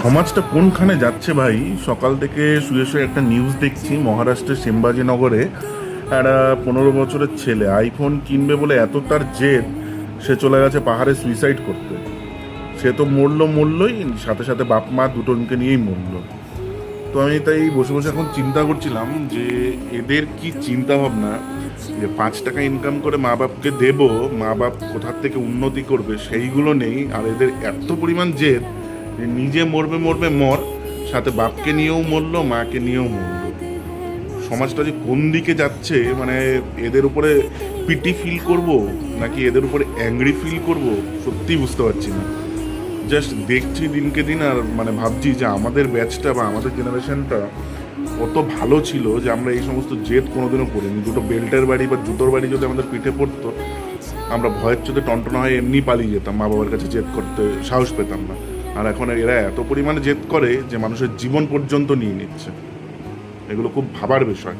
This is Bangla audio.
সমাজটা কোনখানে যাচ্ছে ভাই। সকাল থেকে শুয়ে শুয়ে একটা নিউজ দেখছি, মহারাষ্ট্রের সিম্বাজিনগরে একটা 15 বছরের ছেলে আইফোন কিনবে বলে এত তার জেদ, সে চলে গেছে পাহাড়ে সুইসাইড করতে। সে তো মরলই, সাথে সাথে বাপ মা দুটোকে নিয়েই মরলো। তো আমি তাই বসে বসে এখন চিন্তা করছিলাম যে এদের কি চিন্তা ভাবনা, যে 5 টাকা ইনকাম করে মা বাপকে দেব, মা বাপ কোথার থেকে উন্নতি করবে সেইগুলো নেই। আর এদের এত পরিমাণ জেদ যে নিজে মরবে মরবে মর, সাথে বাপকে নিয়েও মরলো, মাকে নিয়েও মরলো। সমাজটা যে কোন দিকে যাচ্ছে, মানে এদের উপরে পিটি ফিল করব নাকি এদের উপরে অ্যাংরি ফিল করব, সত্যি বুঝতে পারছি না। জাস্ট দেখছি দিনকে দিন, আর মানে ভাবছি যে আমাদের ব্যাচটা বা আমাদের জেনারেশনটা কত ভালো ছিল যে আমরা এই সমস্ত জেদ কোনোদিনও করিনি। দুটো বেল্টের বাড়ি বা জুতোর বাড়ি যদি আমাদের পিঠে পড়তো, আমরা ভয়ের চোটে টনটনা হয়ে এমনি পালিয়ে যেতাম, মা বাবার কাছে জেদ করতে সাহস পেতাম না। আর এখন এরা এত পরিমাণে জেদ করে যে মানুষের জীবন পর্যন্ত নিয়ে নিচ্ছে। এগুলো খুব ভাবার বিষয়।